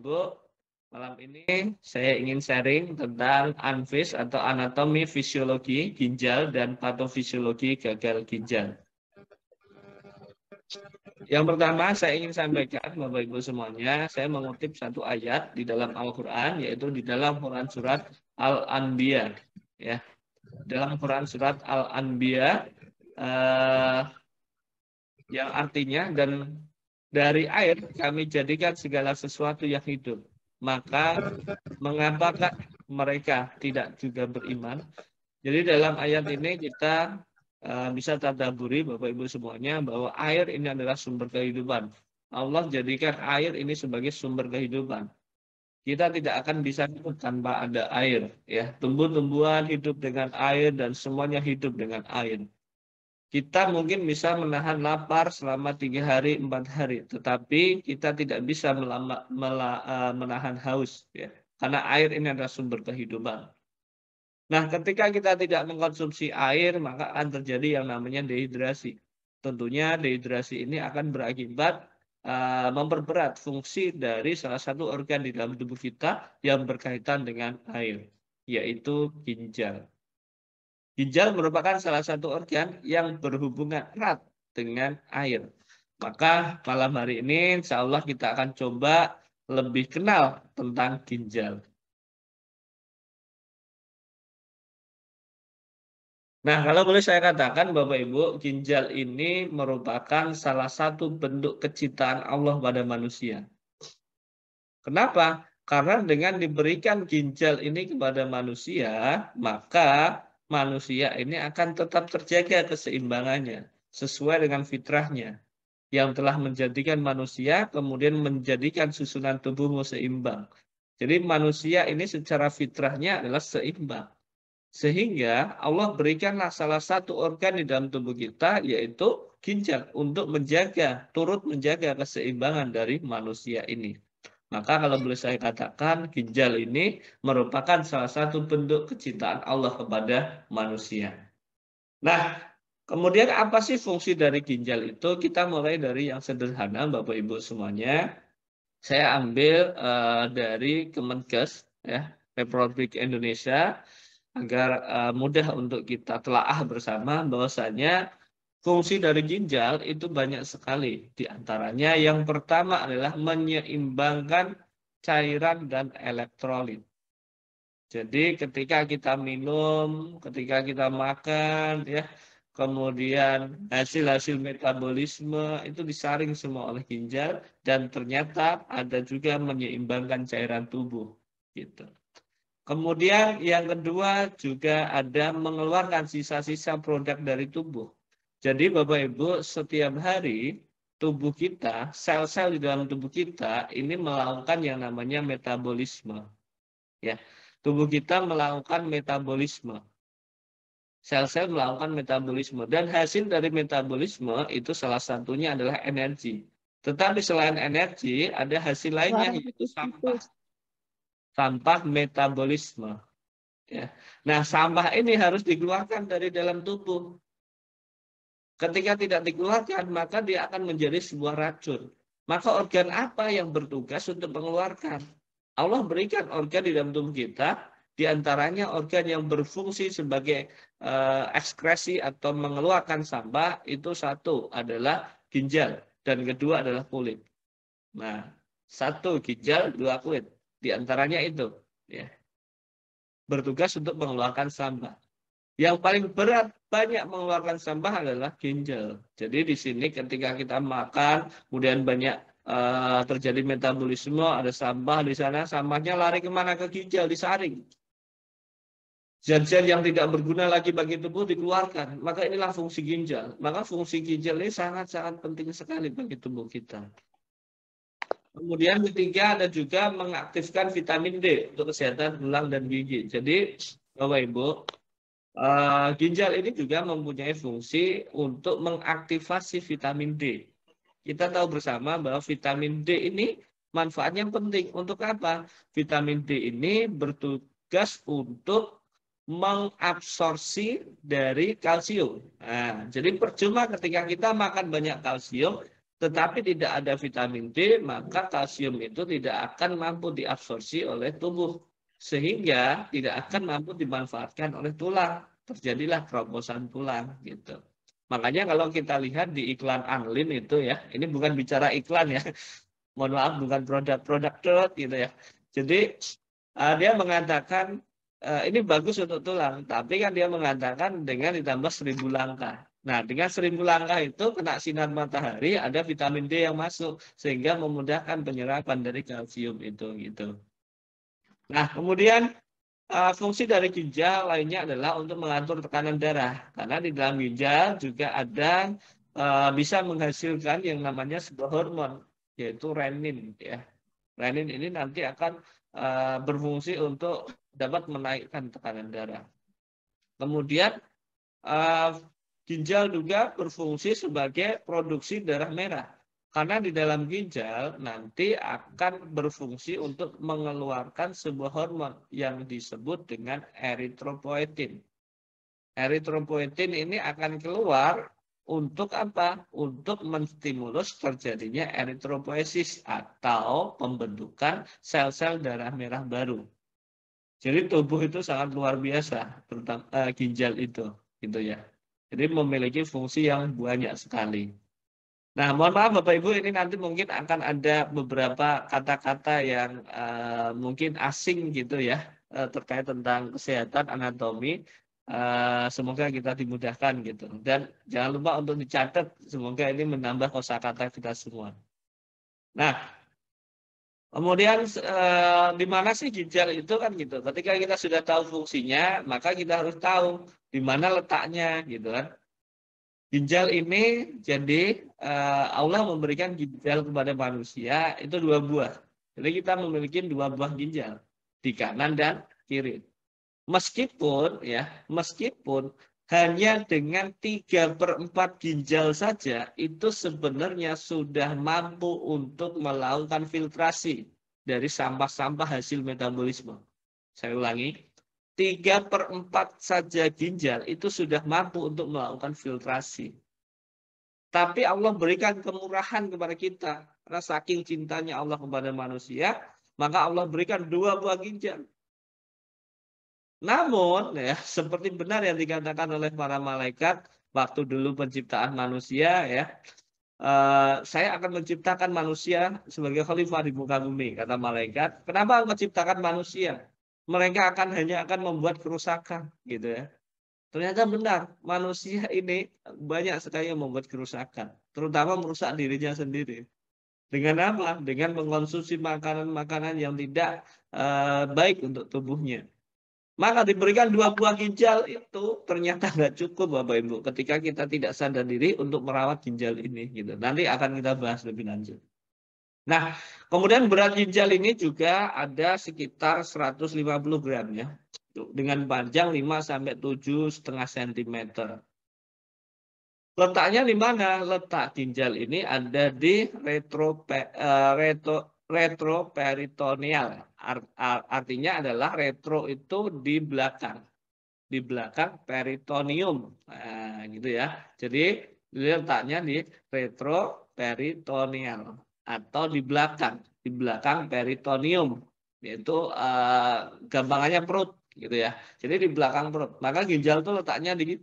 Ibu, malam ini saya ingin sharing tentang ANFIS atau anatomi fisiologi ginjal dan patofisiologi gagal ginjal. Yang pertama saya ingin sampaikan Bapak Ibu semuanya, saya mengutip satu ayat di dalam Al-Quran, yaitu di dalam Quran surat Al-Anbiya. Ya, dalam Quran surat Al-Anbiya, yang artinya, dan dari air kami jadikan segala sesuatu yang hidup. Maka mengapakah mereka tidak juga beriman? Jadi dalam ayat ini kita bisa tadabburi Bapak Ibu semuanya bahwa air ini adalah sumber kehidupan. Allah jadikan air ini sebagai sumber kehidupan. Kita tidak akan bisa hidup tanpa ada air. Ya, tumbuh-tumbuhan hidup dengan air dan semuanya hidup dengan air. Kita mungkin bisa menahan lapar selama 3 hari, 4 hari, tetapi kita tidak bisa menahan haus, ya. Karena air ini adalah sumber kehidupan. Nah, ketika kita tidak mengkonsumsi air, maka akan terjadi yang namanya dehidrasi. Tentunya dehidrasi ini akan berakibat memperberat fungsi dari salah satu organ di dalam tubuh kita yang berkaitan dengan air, yaitu ginjal. Ginjal merupakan salah satu organ yang berhubungan erat dengan air. Maka malam hari ini insya Allah kita akan coba lebih kenal tentang ginjal. Nah, kalau boleh saya katakan Bapak Ibu, ginjal ini merupakan salah satu bentuk kecintaan Allah pada manusia. Kenapa? Karena dengan diberikan ginjal ini kepada manusia, maka manusia ini akan tetap terjaga keseimbangannya sesuai dengan fitrahnya yang telah menjadikan manusia kemudian menjadikan susunan tubuhmu seimbang. Jadi manusia ini secara fitrahnya adalah seimbang. Sehingga Allah berikanlah salah satu organ di dalam tubuh kita yaitu ginjal untuk menjaga, turut menjaga keseimbangan dari manusia ini. Maka kalau boleh saya katakan, ginjal ini merupakan salah satu bentuk kecintaan Allah kepada manusia. Nah, kemudian apa sih fungsi dari ginjal itu? Kita mulai dari yang sederhana, Bapak Ibu semuanya. Saya ambil dari Kemenkes, ya, Republik Indonesia, agar mudah untuk kita telaah bersama bahwasanya fungsi dari ginjal itu banyak sekali. Di antaranya yang pertama adalah menyeimbangkan cairan dan elektrolit. Jadi ketika kita minum, ketika kita makan, ya, kemudian hasil-hasil metabolisme itu disaring semua oleh ginjal dan ternyata ada juga menyeimbangkan cairan tubuh, gitu. Kemudian yang kedua juga ada mengeluarkan sisa-sisa produk dari tubuh. Jadi Bapak Ibu, setiap hari tubuh kita, sel-sel di dalam tubuh kita ini melakukan yang namanya metabolisme. Ya, tubuh kita melakukan metabolisme. Sel-sel melakukan metabolisme dan hasil dari metabolisme itu salah satunya adalah energi. Tetapi selain energi ada hasil lainnya yaitu sampah. Sampah metabolisme. Ya. Nah, sampah ini harus dikeluarkan dari dalam tubuh. Ketika tidak dikeluarkan, maka dia akan menjadi sebuah racun. Maka organ apa yang bertugas untuk mengeluarkan? Allah berikan organ di dalam tubuh kita, di antaranya organ yang berfungsi sebagai ekskresi atau mengeluarkan sampah, itu satu adalah ginjal, dan kedua adalah kulit. Nah, satu ginjal, dua kulit. Di antaranya itu, ya, bertugas untuk mengeluarkan sampah. Yang paling berat banyak mengeluarkan sampah adalah ginjal. Jadi di sini ketika kita makan, kemudian banyak terjadi metabolisme, ada sampah di sana, sampahnya lari kemana? Ke ginjal, disaring. Zat-zat yang tidak berguna lagi bagi tubuh dikeluarkan. Maka inilah fungsi ginjal. Maka fungsi ginjal ini sangat-sangat penting sekali bagi tubuh kita. Kemudian ketiga ada juga mengaktifkan vitamin D untuk kesehatan tulang dan gigi. Jadi Bapak Ibu, ginjal ini juga mempunyai fungsi untuk mengaktifasi vitamin D. Kita tahu bersama bahwa vitamin D ini manfaatnya penting. Untuk apa? Vitamin D ini bertugas untuk mengabsorpsi dari kalsium. Nah, jadi percuma ketika kita makan banyak kalsium, tetapi tidak ada vitamin D, maka kalsium itu tidak akan mampu diabsorpsi oleh tubuh, sehingga tidak akan mampu dimanfaatkan oleh tulang. Terjadilah kerobosan tulang gitu. Makanya kalau kita lihat di iklan Anlin itu ya, ini bukan bicara iklan ya, mohon maaf bukan produk gitu ya. Jadi dia mengatakan ini bagus untuk tulang, tapi kan dia mengatakan dengan ditambah 1000 langkah. Nah, dengan 1000 langkah itu kena sinar matahari, ada vitamin D yang masuk sehingga memudahkan penyerapan dari kalsium itu gitu. Nah, kemudian fungsi dari ginjal lainnya adalah untuk mengatur tekanan darah, karena di dalam ginjal juga ada bisa menghasilkan yang namanya sebuah hormon, yaitu renin ya. Renin ini nanti akan berfungsi untuk dapat menaikkan tekanan darah. Kemudian ginjal juga berfungsi sebagai produksi darah merah. Karena di dalam ginjal nanti akan berfungsi untuk mengeluarkan sebuah hormon yang disebut dengan eritropoietin. Eritropoietin ini akan keluar untuk apa? Untuk menstimulus terjadinya eritropoiesis atau pembentukan sel-sel darah merah baru. Jadi tubuh itu sangat luar biasa, terutama ginjal itu, gitu ya. Jadi memiliki fungsi yang banyak sekali. Nah, mohon maaf Bapak Ibu, ini nanti mungkin akan ada beberapa kata-kata yang mungkin asing gitu ya, terkait tentang kesehatan anatomi. Semoga kita dimudahkan gitu. Dan jangan lupa untuk dicatat, semoga ini menambah kosakata kita semua. Nah, kemudian di mana sih ginjal itu kan gitu. Ketika kita sudah tahu fungsinya, maka kita harus tahu di mana letaknya gitu kan. Ginjal ini jadi Allah memberikan ginjal kepada manusia itu 2 buah. Jadi kita memiliki 2 buah ginjal di kanan dan kiri. Meskipun hanya dengan 3/4 ginjal saja itu sebenarnya sudah mampu untuk melakukan filtrasi dari sampah-sampah hasil metabolisme. Saya ulangi, 3/4 saja ginjal itu sudah mampu untuk melakukan filtrasi. Tapi Allah berikan kemurahan kepada kita. Karena saking cintanya Allah kepada manusia, maka Allah berikan 2 buah ginjal. Namun, ya, seperti benar yang dikatakan oleh para malaikat waktu dulu penciptaan manusia, ya, saya akan menciptakan manusia sebagai khalifah di muka bumi, kata malaikat. Kenapa engkau ciptakan manusia? Mereka hanya akan membuat kerusakan, gitu ya. Ternyata benar, manusia ini banyak sekali yang membuat kerusakan, terutama merusak dirinya sendiri. Dengan apa? Dengan mengkonsumsi makanan-makanan yang tidak baik untuk tubuhnya. Maka diberikan 2 buah ginjal itu ternyata nggak cukup Bapak Ibu ketika kita tidak sadar diri untuk merawat ginjal ini gitu. Nanti akan kita bahas lebih lanjut. Nah, kemudian berat ginjal ini juga ada sekitar 150 gram ya. Dengan panjang 5 sampai 7,5 cm. Letaknya di mana? Letak ginjal ini ada di retroperitoneal. Artinya adalah retro itu di belakang peritoneum. Nah, gitu ya. Jadi letaknya di retroperitoneal atau di belakang peritoneum, yaitu gampangannya perut gitu ya. Jadi di belakang perut. Maka ginjal itu letaknya di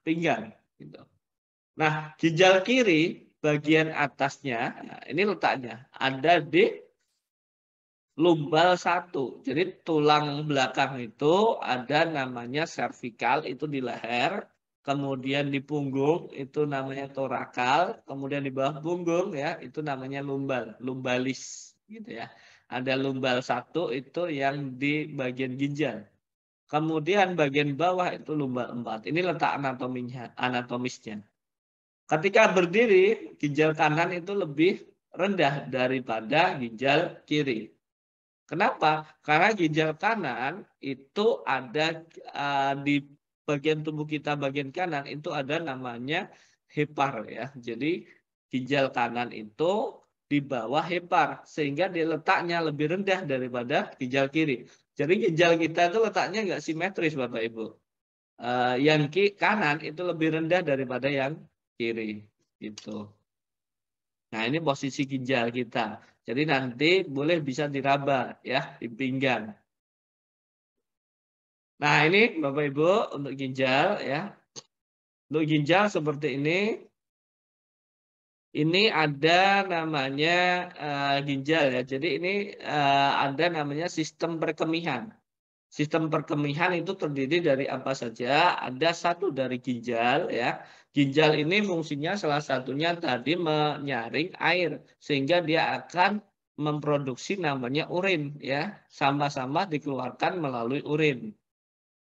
pinggang gitu. Nah, ginjal kiri bagian atasnya, nah ini letaknya ada di lumbal 1. Jadi tulang belakang itu ada namanya cervical itu di leher, kemudian di punggung itu namanya torakal, kemudian di bawah punggung ya itu namanya lumbalis gitu ya. Ada lumbal 1 itu yang di bagian ginjal. Kemudian bagian bawah itu lumbal 4. Ini letak anatomisnya. Ketika berdiri, ginjal kanan itu lebih rendah daripada ginjal kiri. Kenapa? Karena ginjal kanan itu ada di bagian tubuh kita bagian kanan itu ada namanya hepar ya. Jadi ginjal kanan itu di bawah hepar sehingga dia letaknya lebih rendah daripada ginjal kiri. Jadi ginjal kita itu letaknya nggak simetris Bapak Ibu. Yang kanan itu lebih rendah daripada yang kiri. Gitu. Nah, ini posisi ginjal kita. Jadi nanti boleh bisa diraba ya di pinggang. Nah, ini Bapak Ibu untuk ginjal ya. Untuk ginjal seperti ini. Ini ada namanya ginjal ya. Jadi ini ada namanya sistem perkemihan. Sistem perkemihan itu terdiri dari apa saja? Ada satu dari ginjal ya. Ginjal ini fungsinya salah satunya tadi menyaring air sehingga dia akan memproduksi namanya urin ya. Sama-sama dikeluarkan melalui urin.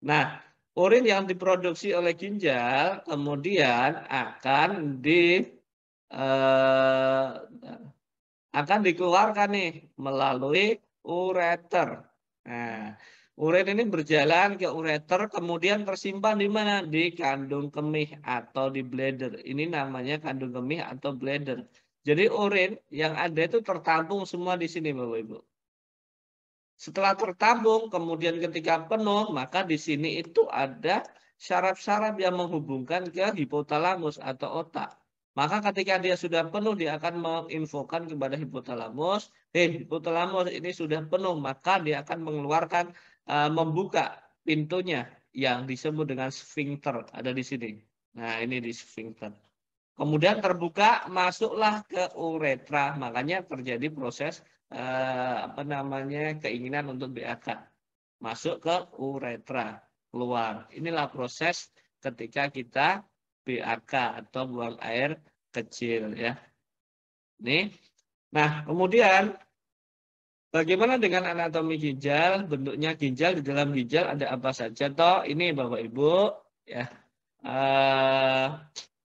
Nah, urin yang diproduksi oleh ginjal kemudian eh, akan dikeluarkan nih melalui ureter. Nah, urin ini berjalan ke ureter kemudian tersimpan di mana? Di kandung kemih atau di bladder. Ini namanya kandung kemih atau bladder. Jadi urin yang ada itu tertampung semua di sini Bapak Ibu. Setelah tertabung, kemudian ketika penuh, maka di sini itu ada syaraf-syaraf yang menghubungkan ke hipotalamus atau otak. Maka ketika dia sudah penuh, dia akan menginfokan kepada hipotalamus, hipotalamus ini sudah penuh, maka dia akan mengeluarkan, membuka pintunya yang disebut dengan sphincter, ada di sini. Nah, ini di sphincter. Kemudian terbuka, masuklah ke uretra, makanya terjadi proses keinginan untuk BAK masuk ke uretra keluar. Inilah proses ketika kita BAK atau buang air kecil ya. Nih. Nah, kemudian bagaimana dengan anatomi ginjal? Bentuknya ginjal, di dalam ginjal ada apa saja toh? Ini Bapak Ibu ya.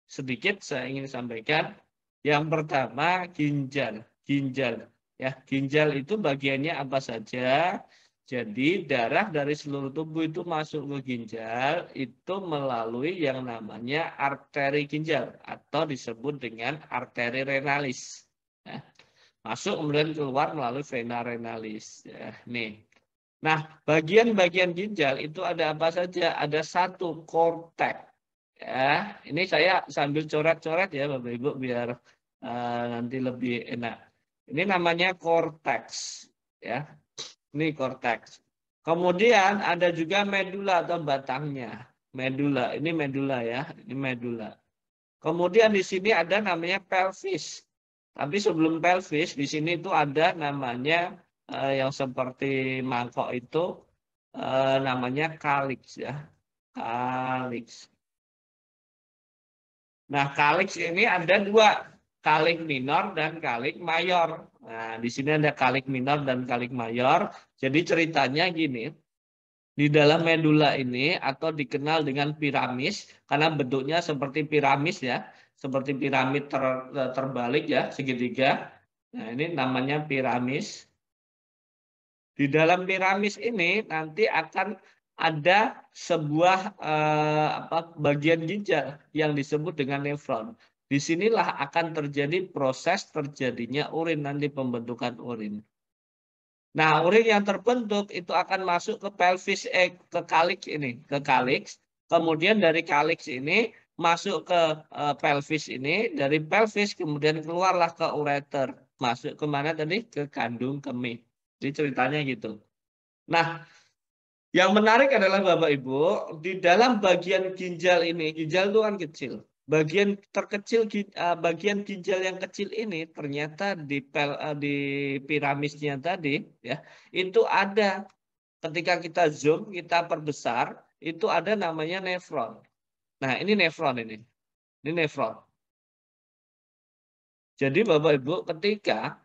Sedikit saya ingin sampaikan. Yang pertama ginjal. Ginjal ya, ginjal itu bagiannya apa saja? Jadi darah dari seluruh tubuh itu masuk ke ginjal itu melalui yang namanya arteri ginjal atau disebut dengan arteri renalis. Ya. Masuk kemudian keluar melalui vena renalis. Ya, nih. Nah, bagian-bagian ginjal itu ada apa saja? Ada satu korteks. Ya, ini saya sambil coret-coret ya Bapak Ibu biar nanti lebih enak. Ini namanya korteks ya. Ini korteks. Kemudian ada juga medula atau batangnya. Medula, ini medula ya, ini medula. Kemudian di sini ada namanya pelvis. Tapi sebelum pelvis di sini itu ada namanya yang seperti mangkok itu namanya kaliks ya. Kaliks. Nah, kaliks ini ada dua, kalik minor dan kalik mayor. Nah, di sini ada kalik minor dan kalik mayor. Jadi ceritanya gini, di dalam medula ini atau dikenal dengan piramis, karena bentuknya seperti piramis ya, seperti piramid terbalik ya, segitiga. Nah, ini namanya piramis. Di dalam piramis ini nanti akan ada sebuah bagian ginjal yang disebut dengan nefron. Disinilah akan terjadi proses terjadinya urin, nanti pembentukan urin. Nah, urin yang terbentuk itu akan masuk ke pelvis, ke kaliks ini, ke kaliks. Kemudian dari kaliks ini masuk ke pelvis ini, dari pelvis kemudian keluarlah ke ureter. Masuk kemana tadi? Ke kandung kemih. Jadi ceritanya gitu. Nah, yang menarik adalah Bapak Ibu, di dalam bagian ginjal ini, ginjal itu kan kecil. Bagian terkecil, bagian ginjal yang kecil ini ternyata di piramisnya tadi, ya, itu ada. Ketika kita zoom, kita perbesar, itu ada namanya nefron. Nah, ini nefron ini. Ini nefron. Jadi Bapak Ibu, ketika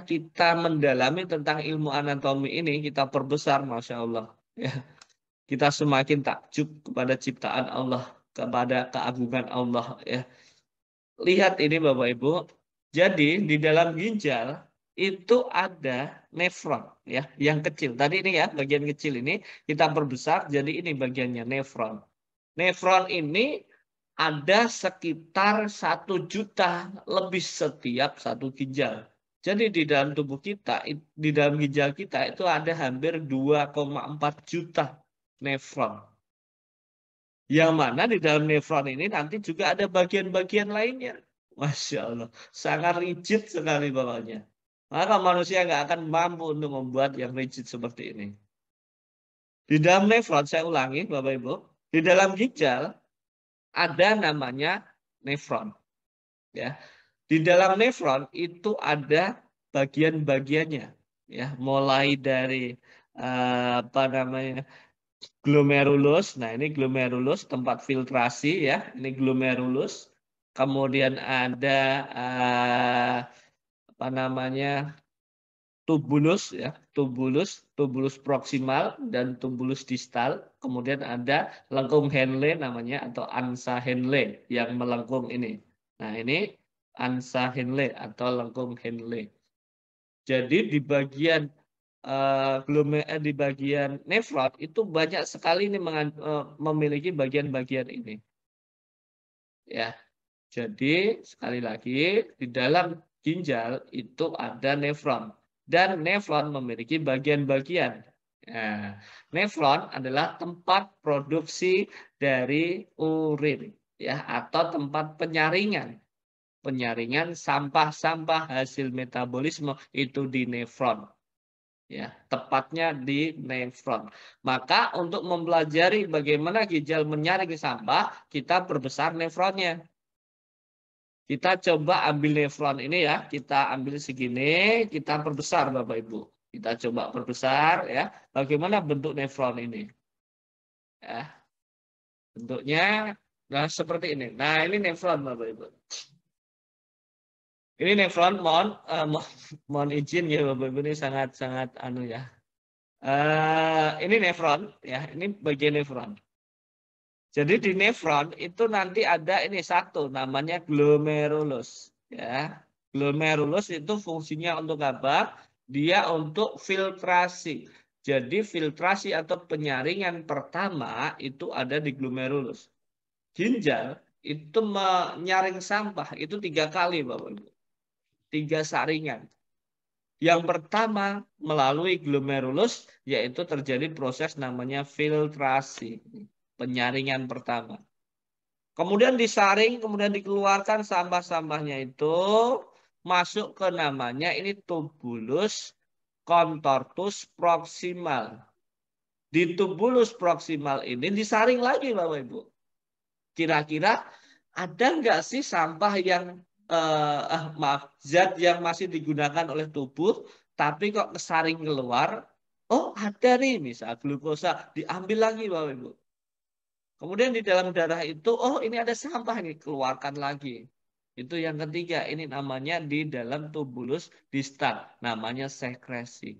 kita mendalami tentang ilmu anatomi ini, kita perbesar, Masya Allah. Ya, kita semakin takjub kepada ciptaan Allah, kepada keagungan Allah. Ya. Lihat ini Bapak Ibu, jadi di dalam ginjal itu ada nefron ya, yang kecil. Tadi ini ya, bagian kecil ini kita perbesar, jadi ini bagiannya nefron. Nefron ini ada sekitar 1 juta lebih setiap satu ginjal. Jadi di dalam tubuh kita, di dalam ginjal kita itu ada hampir 2,4 juta nefron. Yang mana di dalam nefron ini nanti juga ada bagian-bagian lainnya. Masya Allah, sangat rigid sekali pokoknya. Maka manusia nggak akan mampu untuk membuat yang rigid seperti ini. Di dalam nefron, saya ulangi Bapak Ibu, di dalam ginjal ada namanya nefron. Ya, di dalam nefron itu ada bagian-bagiannya, ya, mulai dari apa namanya glomerulus. Nah, ini glomerulus tempat filtrasi ya. Ini glomerulus. Kemudian ada apa namanya tubulus ya, tubulus proksimal dan tubulus distal. Kemudian ada lengkung Henle namanya atau ansa Henle yang melengkung ini. Nah, ini ansa Henle atau lengkung Henle. Jadi di bagian di bagian nefron itu banyak sekali ini memiliki bagian-bagian ini. Ya, jadi sekali lagi di dalam ginjal itu ada nefron dan nefron memiliki bagian-bagian. Nah, nefron adalah tempat produksi dari urin ya atau tempat penyaringan sampah-sampah hasil metabolisme itu di nefron. Ya, tepatnya di nefron. Maka untuk mempelajari bagaimana ginjal menyaring sampah, kita perbesar nefronnya. Kita coba ambil nefron ini ya, kita ambil segini, kita perbesar Bapak Ibu. Kita coba perbesar ya. Bagaimana bentuk nefron ini? Ya, bentuknya nah seperti ini. Nah, ini nefron Bapak Ibu. Ini nefron, mohon izin ya Bapak Ibu, ini sangat anu ya. Ini nefron ya, ini bagian nefron. Jadi di nefron itu nanti ada ini satu namanya glomerulus ya. Glomerulus itu fungsinya untuk apa? Dia untuk filtrasi. Jadi filtrasi atau penyaringan pertama itu ada di glomerulus. Ginjal itu menyaring sampah itu 3 kali Bapak Ibu. 3 saringan. Yang pertama melalui glomerulus yaitu terjadi proses namanya filtrasi. Penyaringan pertama. Kemudian disaring, kemudian dikeluarkan sampah-sampahnya itu masuk ke namanya ini tubulus contortus proximal. Di tubulus proximal ini disaring lagi Bapak Ibu. Kira-kira ada nggak sih sampah yang maaf, zat yang masih digunakan oleh tubuh tapi kok kesaring keluar? Oh, ada nih, misal glukosa diambil lagi Bapak Ibu. Kemudian di dalam darah itu, oh ini ada sampah nih, keluarkan lagi. Itu yang ketiga, ini namanya di dalam tubulus distal, namanya sekresi.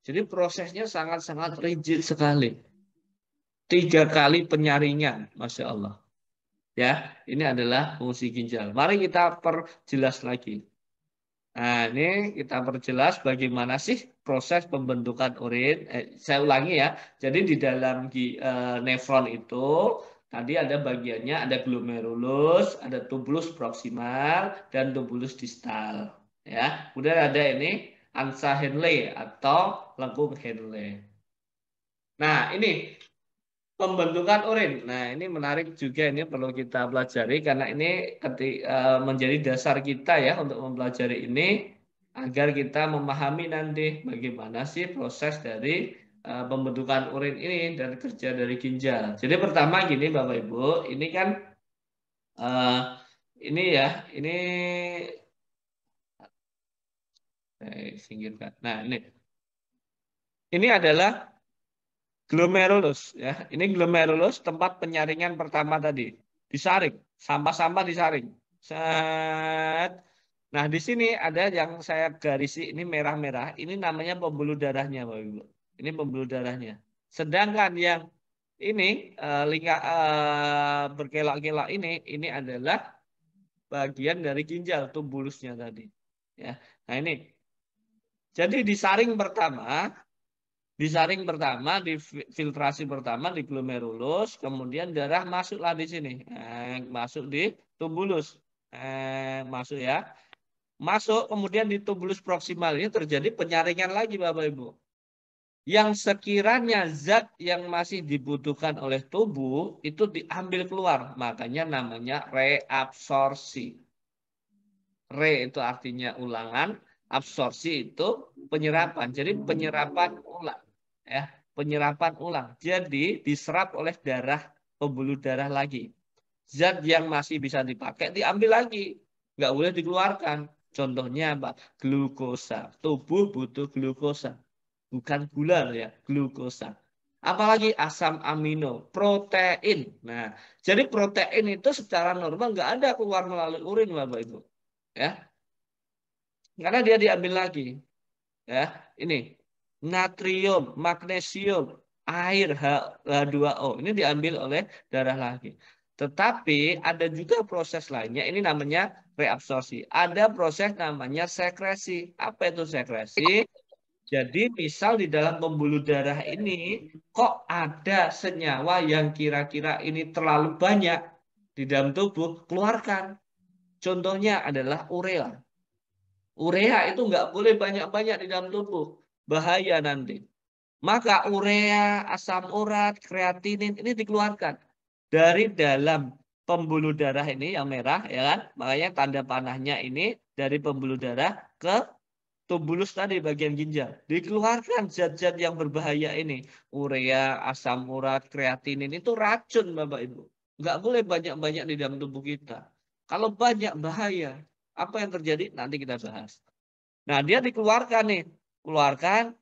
Jadi prosesnya sangat-sangat rigid sekali. 3 kali penyaringan, Masya Allah. Ya, ini adalah fungsi ginjal. Mari kita perjelas lagi. Nah, ini kita perjelas bagaimana sih proses pembentukan urin. Saya ulangi ya. Jadi di dalam nefron itu tadi ada bagiannya, ada glomerulus, ada tubulus proksimal, dan tubulus distal. Ya, kemudian ada ini ansa Henle atau lengkung Henle. Nah, ini pembentukan urin. Nah, ini menarik juga ini perlu kita pelajari karena ini menjadi dasar kita ya untuk mempelajari ini agar kita memahami nanti bagaimana sih proses dari pembentukan urin ini dan kerja dari ginjal. Jadi pertama gini Bapak Ibu, ini kan uh, ini ya, ini singkirkan. Nah, ini adalah glomerulus ya. Ini glomerulus tempat penyaringan pertama tadi. Disaring, sampah-sampah disaring. Set. Nah, di sini ada yang saya garisi ini merah-merah. Ini namanya pembuluh darahnya, Bapak Ibu. Ini pembuluh darahnya. Sedangkan yang ini berkelok-kelok ini adalah bagian dari ginjal tubulusnya tadi. Ya. Nah, ini. Jadi disaring pertama, difiltrasi pertama di glomerulus, kemudian darah masuklah di sini, masuk di tubulus, masuk ya, masuk kemudian di tubulus proksimal ini terjadi penyaringan lagi Bapak Ibu. Yang sekiranya zat yang masih dibutuhkan oleh tubuh itu diambil keluar, makanya namanya reabsorpsi. Re itu artinya ulangan, absorpsi itu penyerapan. Jadi penyerapan ulang, ya, penyerapan ulang. Jadi diserap oleh darah, pembuluh darah lagi. Zat yang masih bisa dipakai diambil lagi, nggak boleh dikeluarkan. Contohnya apa? Glukosa. Tubuh butuh glukosa, bukan gula loh ya, glukosa. Apalagi asam amino, protein. Nah, jadi protein itu secara normal nggak ada keluar melalui urin, Bapak Ibu. Ya, karena dia diambil lagi. Ya, ini natrium, magnesium, air H2O ini diambil oleh darah lagi. Tetapi ada juga proses lainnya, ini namanya reabsorpsi. Ada proses namanya sekresi. Apa itu sekresi? Jadi misal di dalam pembuluh darah ini kok ada senyawa yang kira-kira ini terlalu banyak di dalam tubuh, keluarkan. Contohnya adalah urea. Urea itu nggak boleh banyak-banyak di dalam tubuh. Bahaya nanti. Maka urea, asam urat, kreatinin ini dikeluarkan dari dalam pembuluh darah ini yang merah, ya kan? Makanya tanda panahnya ini dari pembuluh darah ke tumbulus tadi bagian ginjal. Dikeluarkan zat-zat yang berbahaya ini. Urea, asam urat, kreatinin itu racun Bapak Ibu. Nggak boleh banyak-banyak di dalam tubuh kita. Kalau banyak bahaya. Apa yang terjadi? Nanti kita bahas. Nah, dia dikeluarkan nih. Keluarkan,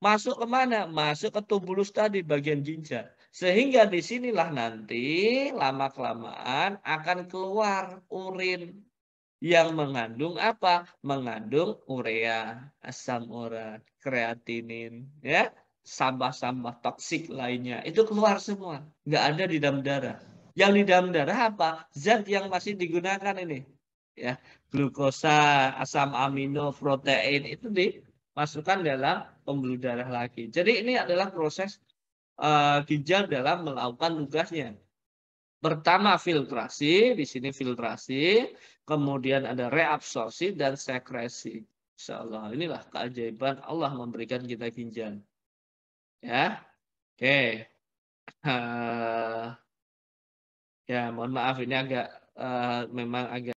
masuk ke mana? Masuk ke tumbulus tadi, bagian ginjal. Sehingga disinilah nanti lama-kelamaan akan keluar urin yang mengandung apa? Mengandung urea, asam urat, kreatinin, ya, sampah-sampah toksik lainnya. Itu keluar semua. Nggak ada di dalam darah. Yang di dalam darah apa? Zat yang masih digunakan ini. Ya, glukosa, asam amino, protein itu dimasukkan dalam pembuluh darah lagi. Jadi ini adalah proses ginjal dalam melakukan tugasnya. Pertama filtrasi, di sini filtrasi, kemudian ada reabsorpsi dan sekresi. Insya Allah, inilah keajaiban Allah memberikan kita ginjal. Ya, oke. Ya, mohon maaf ini agak memang agak